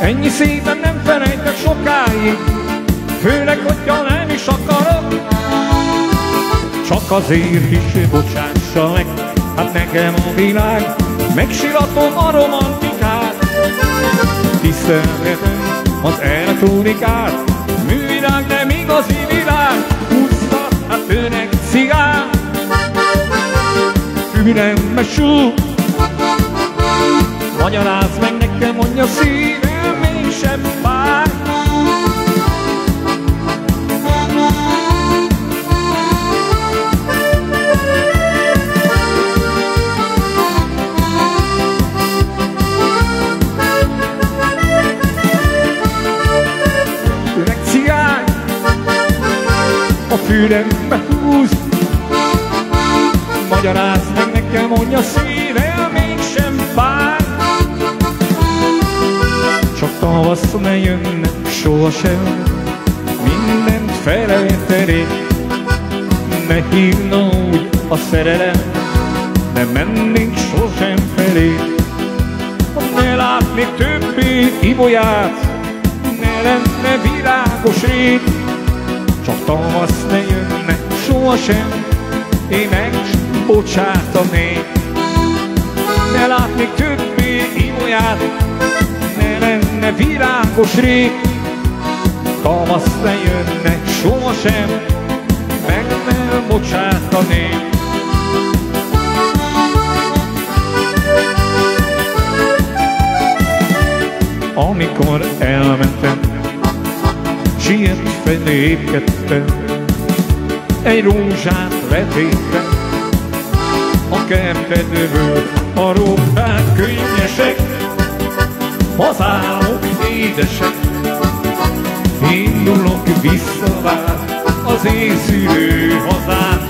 Ennyi szépen nem felejtek sokáig, főleg, hogyha nem is akarok. Csak azért is bocsássa meg, hát nekem a világ, megsiratom a romantikát. Tisztelgetem az elektronikát, művilág nem igazi világ, húzta hát őnek cigár. Fülem súg, magyarázd meg nekem, mondja szívem, mégsem vár. Öreg cigány a fülembe húz, magyarázd meg nekem, mondja szívem, mégsem vár. Csak tavasz ne jönne sohasem, mindent felejtenék. Ne hívna úgy a szerelem, ne mennénk sosem felé. Ne látnék többé ibolyát, ne lenne virágos rét. Csak tavasz ne jönne sohasem, én megbocsátanék. Ne látnék többé ibolyát, ne lenne virágos rég. Tavasz ne jönne sohasem, meg nem bocsátanék. Amikor elmentem, sietve lépkedtem, egy rózsát letétre, a kertedből a rózsák könnyesek, az álmok édesek. Indulok visszavár az én szülő hazám.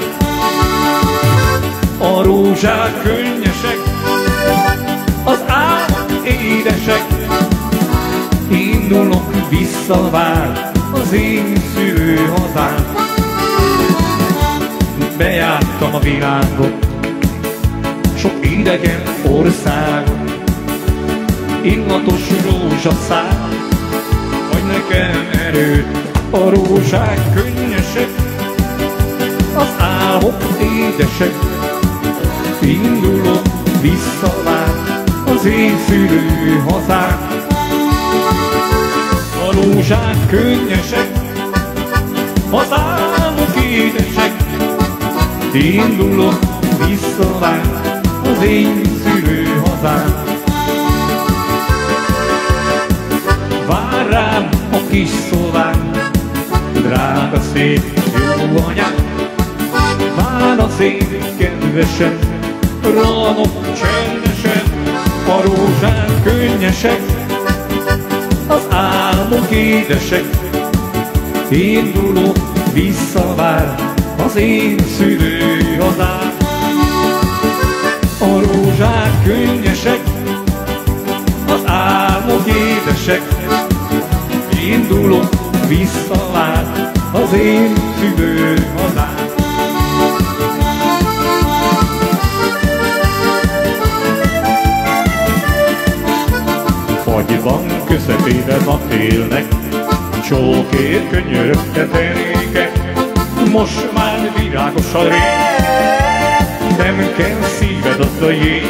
A rózsák könnyesek, az álmok édesek. Indulok visszavár az én szülő hazám. Bejártam a világot, sok idegen országot, illatos rózsaszál, hogy nekem erőt a rózsák könnyesek, az álmok édesek. Indulok visszavár az én szülő hazám. A rózsák könnyesek, az álmok édesek. Indulok visszavár az én szülő hazám. Vár rám a kis szobám, drága szép jó anyám. Vár az én kedvesem, rohanok csendesen. A rózsák könnyesek, az álmok édesek. Indulok visszavár az én szülő hazám. A rózsák könnyesek, az álmok édesek. Indulok visszavár az én szülő hazám. Fagyban közepében a télnek, csókért könyörögte terékek. Most már virágos a rég, nem kell szíved az a jég.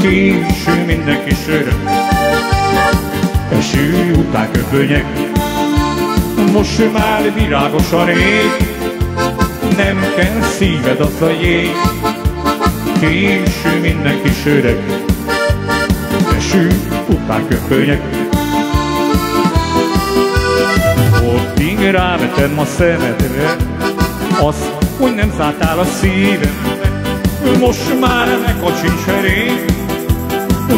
Késő mindenki sörög, eső után köpönyek. Most már virágos a rég, nem kell szíved az a jég. Késő mindenki sörög, eső után köpönyek. Ottig rávetem a szemedre, azt, hogy nem zártál a szívembe. Most már ne kacsincs elég,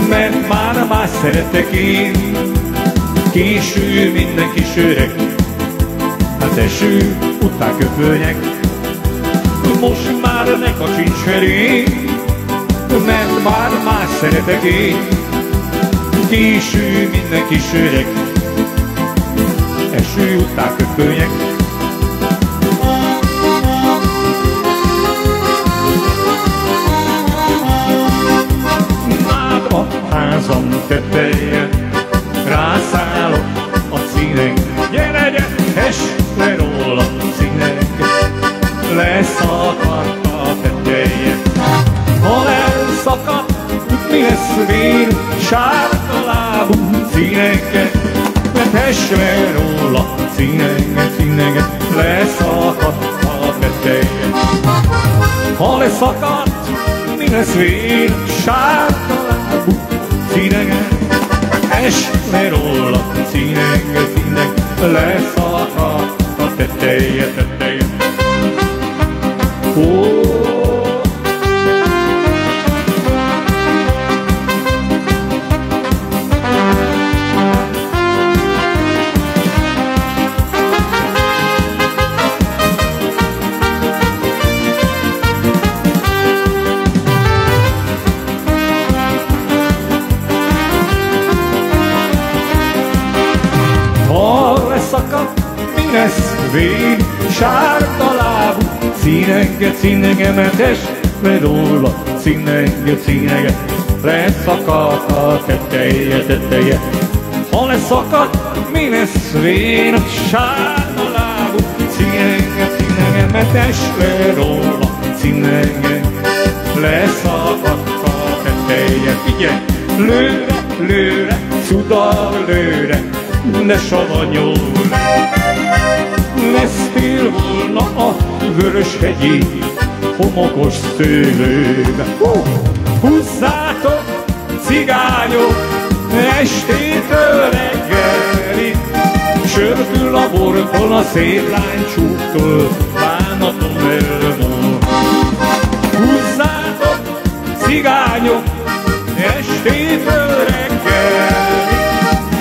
mert már más szeretek én. Késő mindenki söreg, hát eső után köpönyek. Most már ne kacsincs elég, mert már más szeretek én. Késő mindenki söreg, eső után köpönyek. Nád a házam teteje, sárga lábú cinege, vetesve róla cinege, cinege, leszakadt a teteje. Ha leszakadt, mi lesz vén, sárga lábú cinege, esve róla cinege, cinege, leszakadt a teteje, teteje. Vén, sárga lábú cinege, cinege, esve róla cinege, cinege, leszakadt a teteje, teteje. Ha leszakadt, mi lesz vén, sárga lábú cinege, cinege, esve róla cinege, leszakadt a teteje. Figyelj, lőre, lőre, cudar lőre, de savanyúra. Lesztél volna a Vöröshegyi homokos szőlőbe. Húzzátok, cigányok, estétől reggelig, sörtül a bortól, a szép lány csúktól, bánatom elmúl. Húzzátok, cigányok, estétől reggelig,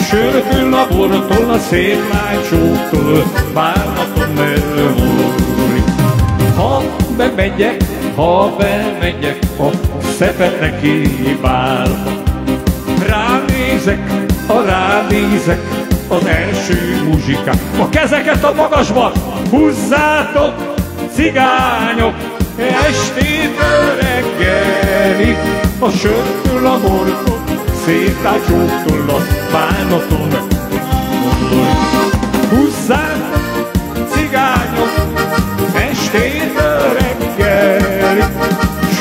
sörtül a bortól, a szép lány csúktól, bánatom elmúlik. Ha bemegyek a Szepeteki bálba, ránézek az első muzsikák. A kezeket a magasba, húzzátok, cigányok, estétől reggelig, a sörtől a bortól, szép lány csúktól, a bánatom elmúlik. Húzzátok, cigányok, estétől reggelig,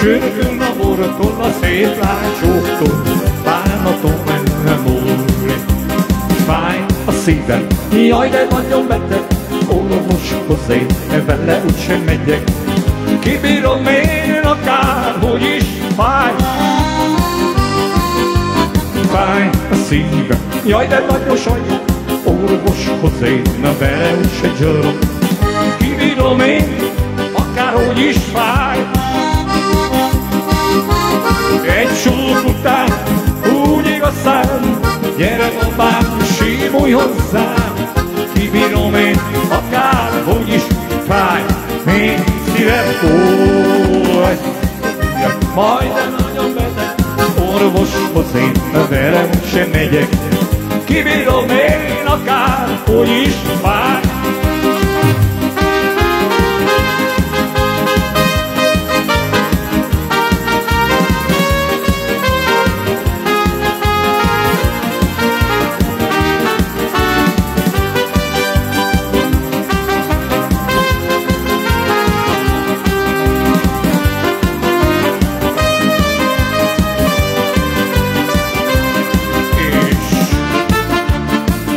sörgön a bortól, a szép lány csóktól, bánatom elmúlik. Fáj a szívem, jaj, de nagyon beteg, orvoshoz én vele úgysem megyek. Kibírom én akárhogy is fáj. Fáj a szívem, jaj, de nagyon sajnálom, orvoshoz én vele úgyse gyarok. Kibírom én, akárhogy is fáj. Egy sót után úgy igazán, gyere babám, simulj hozzám. Kibírom én, akárhogy is fáj. Még szívem fúj, majdnem nagyon beteg, orvoshoz én vele úgyse megyek. Kibírom én, akárhogy is fáj.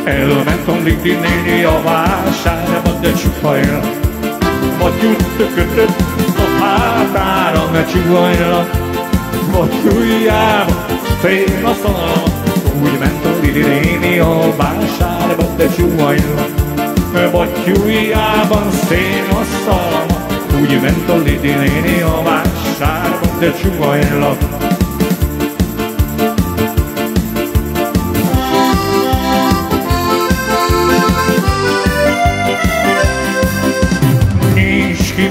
Elmentem Lidi néni a vásárba, de csupajra, vagy kötött a hátára, ne csupajra, vagy ujjába, fél a szalma. Úgy ment a Lidi néni a vásárba, de csupajra, vagy ujjában szél a szalma. Úgy ment a Lidi néni a vásárba, de csupajra.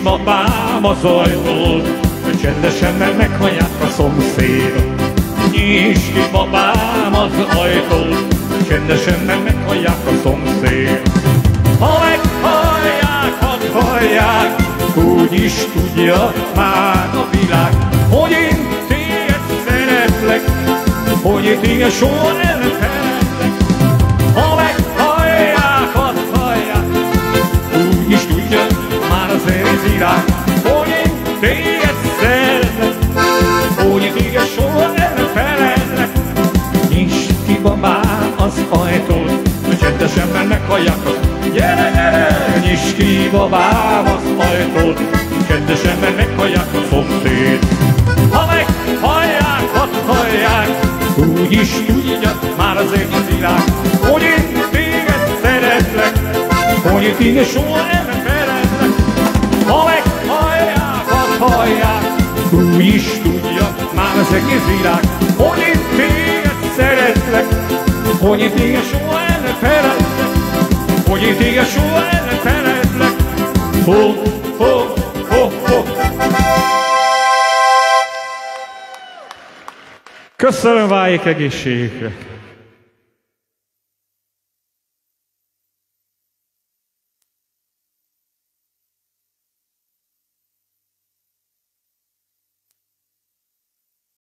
Babám az ajtól, csendesen meghallják a szomszédok. Nyisd ki, babám, az ajtól, csendesen meghallják a szomszédok. Ha meghallják, hadd hallják, úgy is tudja már a világ, hogy én téged szeretlek, hogy én téged soha nem felejtlek. Ha meghallják, hadd hallják, úgy is tudja már az egész világ, hogy én téged szeretlek, hogy én téged soha nem felejtlek. babám az ajtót, hogy csendesen mennek hallják azt. Gyere, gyere, nyisd ki babám az ajtót, csendesen mennek hallják a szomszéd. Ha meghallják, hadd hallják, úgy is tudja már az egész világ, hogy én téged szeretlek, hogy én téged soha nem feledlek. Ha meghallják, hadd hallják, úgy is tudja már az egész világ, hogy én téged szeretlek, hogy én téged soha nem feledlek, hogy én téged soha nem feledlek. Ho, ho, ho, ho. Köszönöm, váljék egészségükre!